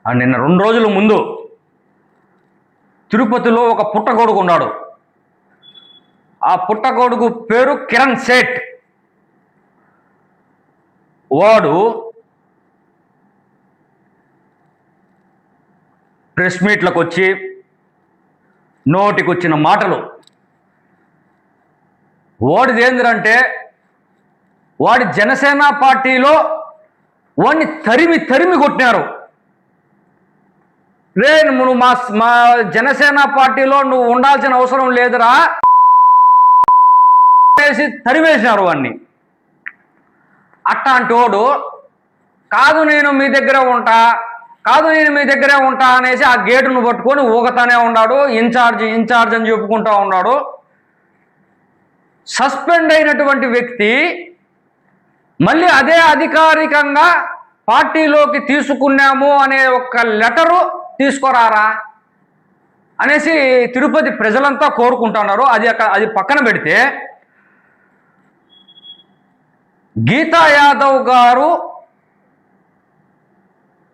నిన్న 2 రోజుల ముందు తిరుపతిలో ఒక పుట్టగొడుగు ఉన్నాడు. ఆ పుట్టగొడుగు పేరు కిరణ్ సేఠ్. వాడు ప్రెస్ మీట్లకు వచ్చి నోటికొచ్చిన మాటలు. వాడిది ఏంటంటే వాడి జనసేన పార్టీలో వాడిని తరిమి కొట్టినారు. రే నువ్వు మా జనసేన పార్టీలో నువ్వు ఉండాల్సిన అవసరం లేదురా వేసి తరివేసినారు వాడిని. అట్లాంటి వాడు కాదు నేను మీ దగ్గరే ఉంటా అనేసి ఆ గేటును పట్టుకొని ఊగతానే ఉన్నాడు. ఇన్ఛార్జ్ అని చెప్పుకుంటా ఉన్నాడు. సస్పెండ్ అయినటువంటి వ్యక్తి మళ్ళీ అదే అధికారికంగా పార్టీలోకి తీసుకున్నాము అనే ఒక లెటరు తీసుకురారా అనేసి తిరుపతి ప్రజలంతా కోరుకుంటున్నారు. అది పక్కన పెడితే గీతా యాదవ్ గారు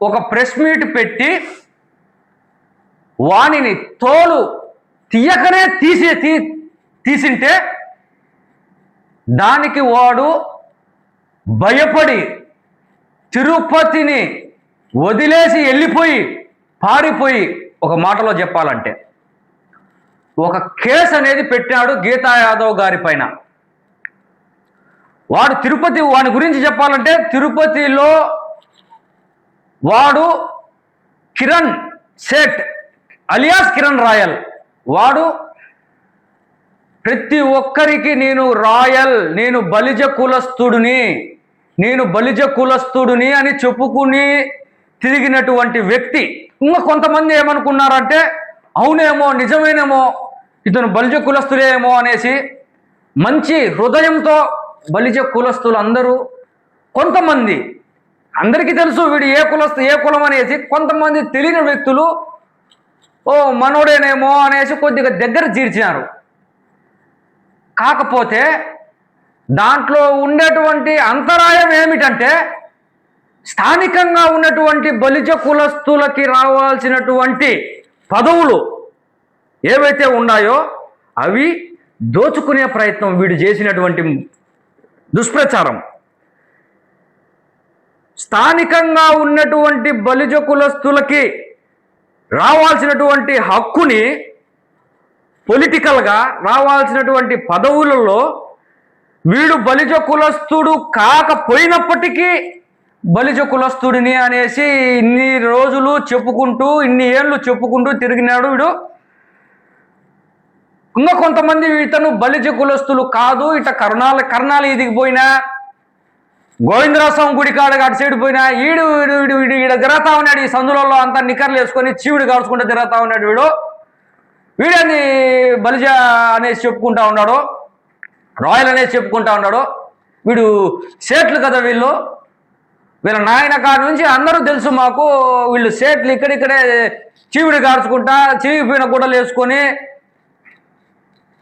ఒక ప్రెస్ మీట్ పెట్టి వాణిని తోలు తీయకనే తీసింటే దానికి వాడు భయపడి తిరుపతిని వదిలేసి వెళ్ళిపోయి పారిపోయి, ఒక మాటలో చెప్పాలంటే ఒక కేసు అనేది పెట్టాడు గీతా యాదవ్ గారి పైన. వాడి గురించి చెప్పాలంటే తిరుపతిలో వాడు కిరణ్ సేఠ్ అలియాస్ కిరణ్ రాయల్. వాడు ప్రతి ఒక్కరికి నేను బలిజ కులస్తుడిని అని చెప్పుకుని తిరిగినటువంటి వ్యక్తి. ఇంకా కొంతమంది ఏమనుకున్నారంటే అవునేమో నిజమేనేమో ఇతను బలిజ కులస్తులేమో అనేసి మంచి హృదయంతో బలిజ కులస్తులు అందరూ, కొంతమంది అందరికీ తెలుసు వీడు ఏ కులం అనేసి, కొంతమంది తెలియని వ్యక్తులు ఓ మనోడేనేమో అనేసి కొద్దిగా దగ్గర చేర్చినారు. కాకపోతే దాంట్లో ఉండేటువంటి అంతరాయం ఏమిటంటే స్థానికంగా ఉన్నటువంటి బలిజ కులస్తులకి రావాల్సినటువంటి పదవులు ఏవైతే ఉన్నాయో అవి దోచుకునే ప్రయత్నం వీడు చేసినటువంటి దుష్ప్రచారం. స్థానికంగా ఉన్నటువంటి బలిజ కులస్తులకి రావాల్సినటువంటి హక్కుని, పొలిటికల్గా రావాల్సినటువంటి పదవులలో వీడు బలిజ కులస్తుడు కాకపోయినప్పటికీ బలిజ కులస్తుడిని అనేసి ఇన్ని ఏళ్ళు చెప్పుకుంటూ తిరిగినాడు వీడు. ఇంకా కొంతమంది ఇతను బలిజ కులస్తులు కాదు, ఇట కర్ణాల ఇదికి పోయినా, గోవిందరాజస్వామి గుడి కాడ అటు సైడ్ పోయినా ఈడు ఈడ తిరుగుతా ఉన్నాడు. ఈ సందులలో అంతా నిక్కర్లు వేసుకొని చీవుడు కాల్చుకుంటూ తిరుగుతా ఉన్నాడు వీడని బలిజ అనేసి చెప్పుకుంటా ఉన్నాడు, రాయల్ అనేసి చెప్పుకుంటా ఉన్నాడు. వీడు సేట్లు కదా వీళ్ళ నాయన కాడ నుంచి అందరూ తెలుసు మాకు. వీళ్ళు సేట్లు ఇక్కడిక్కడే చీవుడు కాల్చుకుంటా చీవిపోయిన గుడ్డలు వేసుకొని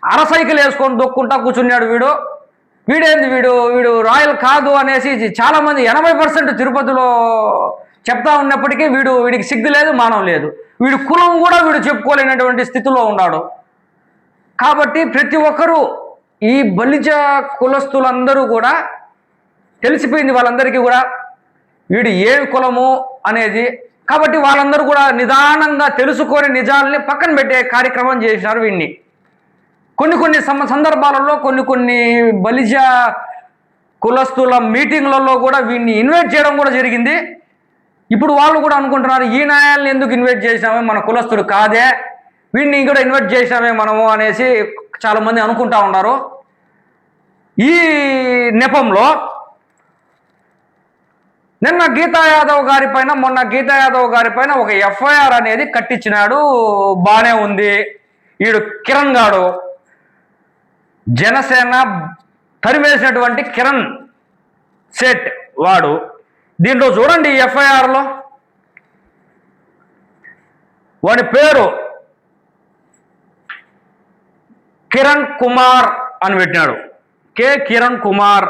అరసైకిల్ వేసుకొని దొక్కుంటా కూర్చున్నాడు వీడు రాయల్ కాదు అనేసి చాలామంది 80% తిరుపతిలో చెప్తా ఉన్నప్పటికీ వీడికి సిగ్గు లేదు, మానం లేదు. వీడి కులం కూడా వీడు చెప్పుకోలేనటువంటి స్థితిలో ఉన్నాడు. కాబట్టి ప్రతి ఒక్కరూ ఈ బలిజ కులస్తులందరూ కూడా తెలిసిపోయింది వాళ్ళందరికీ కూడా వీడు ఏ కులము అనేది. కాబట్టి వాళ్ళందరూ కూడా నిదానంగా తెలుసుకొని నిజాలని పక్కన పెట్టే కార్యక్రమం చేసినారు వీడిని. కొన్ని సందర్భాలలో కొన్ని బలిజ కులస్తుల మీటింగ్లలో కూడా వీడిని ఇన్వైట్ చేయడం కూడా జరిగింది. ఇప్పుడు వాళ్ళు కూడా అనుకుంటున్నారు ఈ నాయాలను ఎందుకు ఇన్వైట్ చేసినామే, మన కులస్తుడు కాదే, వీడిని కూడా ఇన్వైట్ చేసినామే మనము అనేసి చాలామంది అనుకుంటా ఉన్నారు. ఈ నెపంలో మొన్న గీతా యాదవ్ గారి పైన ఒక ఎఫ్ఐఆర్ అనేది కట్టించినాడు. బాగానే ఉంది. వీడు కిరణ్ గాడు జనసేన తరివేసినటువంటి కిరణ్ సేఠ్ వాడు. దీంట్లో చూడండి ఎఫ్ఐఆర్లో వాడి పేరు కిరణ్ కుమార్ అని పెట్టినాడు. కిరణ్ కుమార్.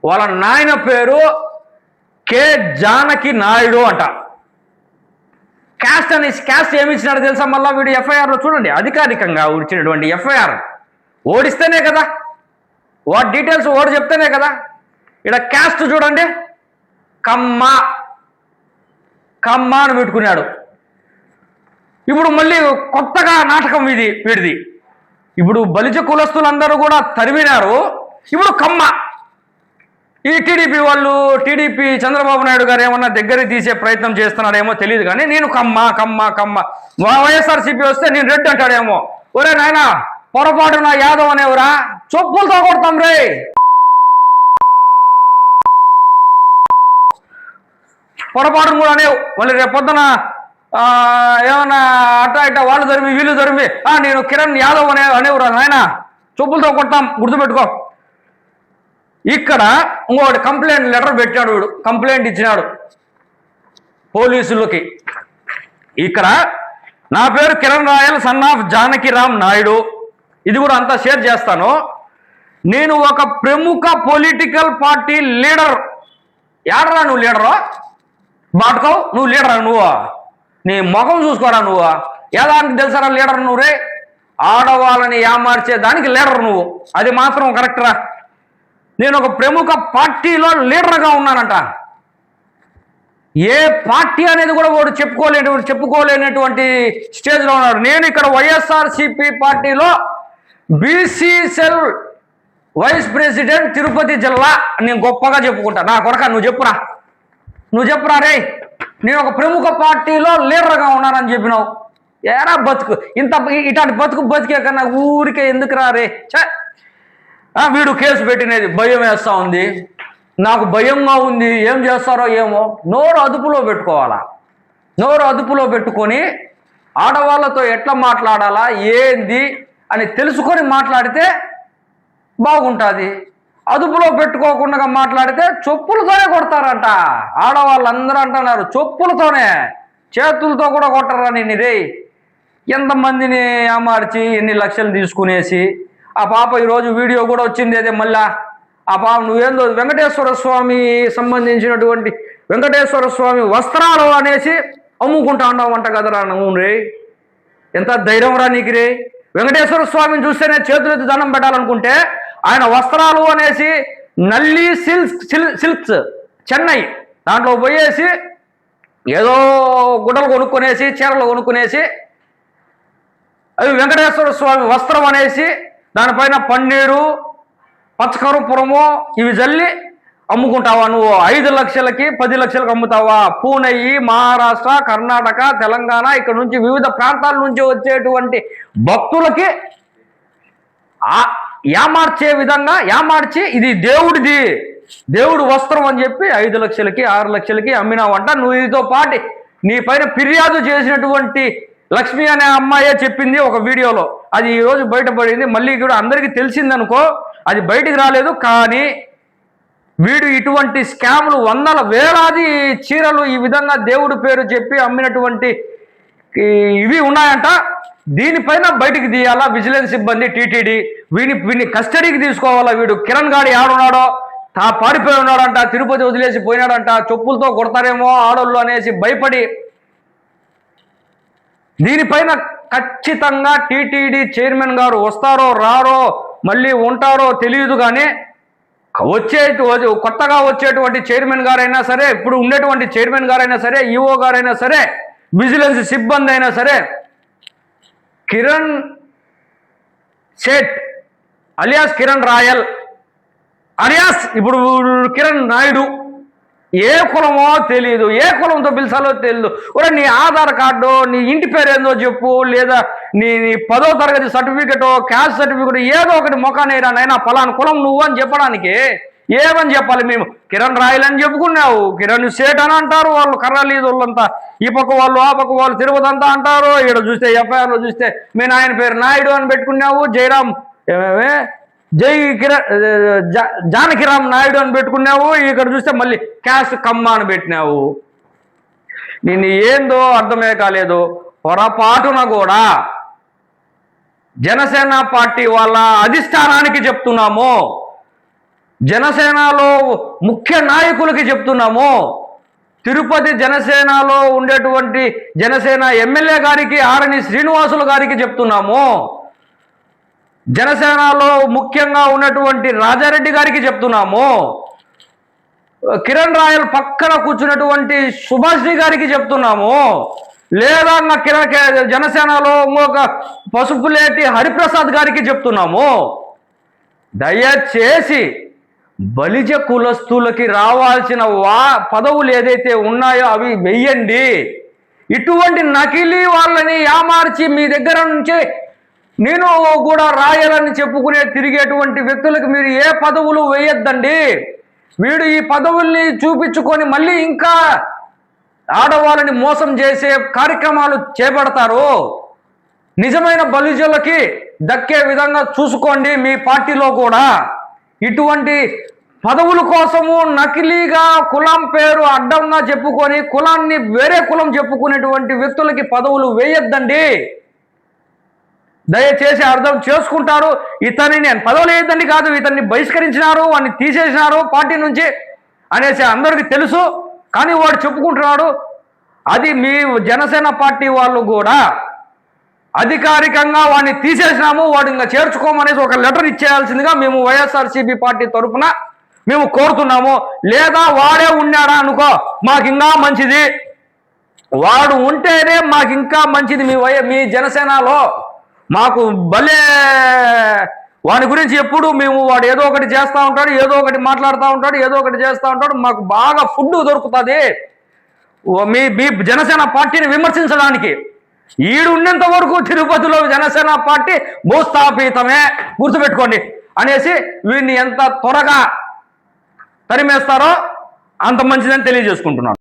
వాళ్ళ నాయన పేరు కే జానకి నాయుడు అంట. క్యాస్ట్ ఏమి ఇచ్చినాడో తెలుసా? మళ్ళీ వీడు ఎఫ్ఐఆర్లో చూడండి, అధికారికంగా ఇచ్చినటువంటి ఎఫ్ఐఆర్. ఓడిస్తేనే కదా, వాటి డీటెయిల్స్ ఓడి చెప్తేనే కదా. ఇక్కడ క్యాస్ట్ చూడండి, కమ్మ అని పెట్టుకున్నాడు. ఇప్పుడు మళ్ళీ కొత్తగా నాటకం వీడిది. ఇప్పుడు బలిజ కులస్తులందరూ కూడా తరిమినారు, ఇప్పుడు కమ్మ. ఈ టీడీపీ చంద్రబాబు నాయుడు గారు ఏమన్నా దగ్గరికి తీసే ప్రయత్నం చేస్తున్నాడేమో తెలియదు, కానీ నేను కమ్మ వైఎస్ఆర్సీపీ వస్తే నేను రెడ్డి అంటాడేమో. ఒరే నాయనా, పొరపాటున యాదవ్ అనేవరా, చొప్పులతో కొడతాం రే. పొరపాటును కూడా అనేవు. మళ్ళీ రేపు పొద్దున ఏమన్నా అట్ట వాళ్ళు తరిమి వీళ్ళు తరిమి నేను కిరణ్ యాదవ్ అనేవరా నాయన, చొప్పులతో కొడతాం, గుర్తుపెట్టుకో. ఇక్కడ ఇంకోటి కంప్లైంట్ లెటర్ పెట్టాడు వీడు, కంప్లైంట్ ఇచ్చినాడు పోలీసులకి. ఇక్కడ నా పేరు Kiran royal, son of Janakiram Naidu. ఇది కూడా అంతా షేర్ చేస్తాను. నేను ఒక ప్రముఖ పొలిటికల్ పార్టీ లీడర్. ఏడరా నువ్వు లీడరు? బాటుకోవు నువ్వు లీడరా? నువ్వు నీ ముఖం చూసుకోరా? నువ్వు ఏదానికి తెలుసారా లీడర్? నువ్వు రే, ఆడవాళ్ళని ఏమార్చే దానికి లీడర్ నువ్వు. అది మాత్రం కరెక్టరా? నేను ఒక ప్రముఖ పార్టీలో లీడర్గా ఉన్నానంట. ఏ పార్టీ అనేది కూడా వాడు చెప్పుకోలేనటువంటి స్టేజ్లో ఉన్నాడు. నేను ఇక్కడ వైఎస్ఆర్సీపీ పార్టీలో BC cell vice president Tirupati జిల్లా నేను గొప్పగా చెప్పుకుంటా. నా కొరక నువ్వు చెప్పురా రే, నేను ఒక ప్రముఖ పార్టీలో లీడర్గా ఉన్నానని చెప్పినావు. ఏరా బతుకు, ఇట్లాంటి బతికే కన్నా ఊరికే ఎందుకు రా రే. వీడు కేసు పెట్టినది భయం వేస్తూ ఉంది, నాకు భయంగా ఉంది. ఏం చేస్తారో ఏమో. నోరు అదుపులో పెట్టుకోవాలా. నోరు అదుపులో పెట్టుకొని ఆడవాళ్ళతో ఎట్లా మాట్లాడాలా ఏంది అని తెలుసుకొని మాట్లాడితే బాగుంటుంది. అదుపులో పెట్టుకోకుండా మాట్లాడితే చొప్పులతోనే కొడతారంట. ఆడవాళ్ళందరూ అంటున్నారు చొప్పులతోనే, చేతులతో కూడా కొట్టరా నేను. రే, ఎంతమందిని ఏమార్చి ఎన్ని లక్షలు తీసుకునేసి. ఆ పాప ఈరోజు వీడియో కూడా వచ్చింది. అదే మళ్ళా ఆ పాప నువ్వేందో వెంకటేశ్వర స్వామి సంబంధించినటువంటి వెంకటేశ్వర స్వామి వస్త్రాలు అనేసి అమ్ముకుంటా ఉన్నావంట కదరా నువ్వు రే. ఎంత ధైర్యం రా నీకు రే. వెంకటేశ్వర స్వామిని చూస్తేనే చేతులెత్తి దండం పెట్టాలనుకుంటే ఆయన వస్త్రాలు అనేసి నల్లి సిల్క్స్ చెన్నై దాంట్లో పోయేసి ఏదో గుడ్డలు కొనుక్కునేసి చీరలు కొనుక్కునేసి అవి వెంకటేశ్వర స్వామి వస్త్రం అనేసి దానిపైన పన్నీరు పచ్చకరుపురము ఇవి జల్లి అమ్ముకుంటావా నువ్వు? 5 లక్షలకి 10 లక్షలకు అమ్ముతావా? పూణె, మహారాష్ట్ర, కర్ణాటక, తెలంగాణ ఇక్కడ నుంచి వివిధ ప్రాంతాల నుంచి వచ్చేటువంటి భక్తులకి ఏమార్చే విధంగా ఏమార్చి ఇది దేవుడిది, దేవుడు వస్త్రం అని చెప్పి 5 లక్షలకి 6 లక్షలకి అమ్మినావంట. నువ్వు ఇదితో పాటు నీ పైన ఫిర్యాదు చేసినటువంటి లక్ష్మి అనే అమ్మాయే చెప్పింది ఒక వీడియోలో. అది ఈరోజు బయటపడింది. మళ్ళీ కూడా అందరికీ తెలిసిందనుకో, అది బయటికి రాలేదు. కానీ వీడు ఇటువంటి స్కాములు వందల వేలాది చీరలు ఈ విధంగా దేవుడి పేరు చెప్పి అమ్మినటువంటి ఇవి ఉన్నాయంట. దీనిపైన బయటికి తీయాలా విజిలెన్స్ సిబ్బంది, టీటీడీ. వీడిని కస్టడీకి తీసుకోవాలా. వీడు కిరణ్ గాడు ఆడున్నాడో పారిపోయి ఉన్నాడంట, తిరుపతి వదిలేసి పోయినాడంట. చెప్పులతో కొడతారేమో ఆడోళ్ళు అనేసి భయపడి దీనిపైన ఖచ్చితంగా టీటీడీ చైర్మన్ గారు వస్తారో రారో మళ్ళీ ఉంటారో తెలియదు. కానీ కొత్తగా వచ్చేటువంటి చైర్మన్ గారైనా సరే, ఇప్పుడు ఉండేటువంటి చైర్మన్ గారైనా సరే, ఈఓ గారైనా సరే, విజిలెన్స్ సిబ్బంది అయినా సరే, కిరణ్ సేట్ అలియాస్ కిరణ్ రాయల్ అలియాస్ ఇప్పుడు కిరణ్ నాయుడు ఏ కులమో తెలియదు, ఏ కులంతో పిలిచాలో తెలియదు. ఒరే, నీ ఆధార్ కార్డు, నీ ఇంటి పేరు ఏందో చెప్పు, లేదా నీ 10వ తరగతి సర్టిఫికెట్, క్యాస్ట్ సర్టిఫికెట్ ఏదో ఒకటి మొఖానేరా నైనా పలానా కులం నువ్వు అని చెప్పడానికి ఏమని చెప్పాలి? మేము కిరణ్ రాయల్ అని చెప్పుకున్నావు, కిరణ్ సేట్ అని అంటారు వాళ్ళు, కర్రలీదు వాళ్ళంతా. ఈ పక్క వాళ్ళు ఆ పక్క వాళ్ళు తిరుపతి అంతా అంటారు. ఇక్కడ చూస్తే ఎఫ్ఐఆర్లో చూస్తే మీ నాయన పేరు నాయుడు అని పెట్టుకున్నావు, జయరామ్ జానకిరామ్ నాయుడు అని పెట్టుకున్నావు. ఇక్కడ చూస్తే మళ్ళీ క్యాస్ట్ కమ్మ అని పెట్టినావు. నిన్ను ఏందో అర్థమే కాలేదు. పొరపాటున కూడా జనసేన పార్టీ వాళ్ళ అధిష్టానానికి చెప్తున్నాము, జనసేనలో ముఖ్య నాయకులకి చెప్తున్నాము, తిరుపతి జనసేనలో ఉండేటువంటి జనసేన ఎమ్మెల్యే గారికి ఆరణి శ్రీనివాసులు గారికి చెప్తున్నాము. జనసేనలో ముఖ్యంగా ఉన్నటువంటి రాజారెడ్డి గారికి చెప్తున్నాము. కిరణ్ రాయల్ పక్కన కూర్చున్నటువంటి సుభాష్ని గారికి చెప్తున్నాము. లేదా జనసేనలో ఇంకొక పసుపులేటి హరిప్రసాద్ గారికి చెప్తున్నాము. దయచేసి బలిజ కులస్తులకి రావాల్సిన పదవులు ఏదైతే ఉన్నాయో అవి వెయ్యండి. ఇటువంటి నకిలీ వాళ్ళని యామార్చి మీ దగ్గర నుంచి నేను కూడా రాయాలని చెప్పుకునే తిరిగేటువంటి వ్యక్తులకు మీరు ఏ పదవులు వేయొద్దండి. వీడు ఈ పదవుల్ని చూపించుకొని మళ్ళీ ఇంకా ఆడవాళ్ళని మోసం చేసే కార్యక్రమాలు చేపడతారు. నిజమైన బలిజలకి దక్కే విధంగా చూసుకోండి. మీ పార్టీలో కూడా ఇటువంటి పదవుల కోసము నకిలీగా కులం పేరు అడ్డంగా చెప్పుకొని కులాన్ని వేరే కులం చెప్పుకునేటువంటి వ్యక్తులకి పదవులు వేయొద్దండి. దయచేసి అర్థం చేసుకుంటారు. ఇతన్ని పదవులు వేయద్దండి కాదు, ఇతన్ని బహిష్కరించినారు, వాడిని తీసేసినారు పార్టీ నుంచి అనేసి అందరికీ తెలుసు. కానీ వాడు చెప్పుకుంటున్నాడు. అది మీ జనసేన పార్టీ వాళ్ళు కూడా అధికారికంగా వాడిని తీసేసినాము, వాడు ఇంకా చేర్చుకోమనేసి ఒక లెటర్ ఇచ్చేయాల్సిందిగా మేము వైఎస్ఆర్సీపీ పార్టీ తరఫున మేము కోరుతున్నాము. లేదా వాడే ఉన్నాడా అనుకో, మాకు ఇంకా మంచిది. వాడు ఉంటేనే మాకు ఇంకా మంచిది. మీ జనసేనలో మాకు భలే వాడి గురించి ఎప్పుడు మేము వాడు ఏదో ఒకటి చేస్తూ ఉంటాడు, ఏదో ఒకటి మాట్లాడుతూ ఉంటాడు, ఏదో ఒకటి చేస్తూ ఉంటాడు. మాకు బాగా ఫుడ్ దొరుకుతుంది మీ జనసేన పార్టీని విమర్శించడానికి. ఈడు ఉన్నంత వరకు తిరుపతిలో జనసేన పార్టీ భూస్థాపితమే, గుర్తుపెట్టుకోండి అనేసి వీడిని ఎంత త్వరగా తరిమేస్తారో అంత మంచిదని తెలియజేసుకుంటున్నాను.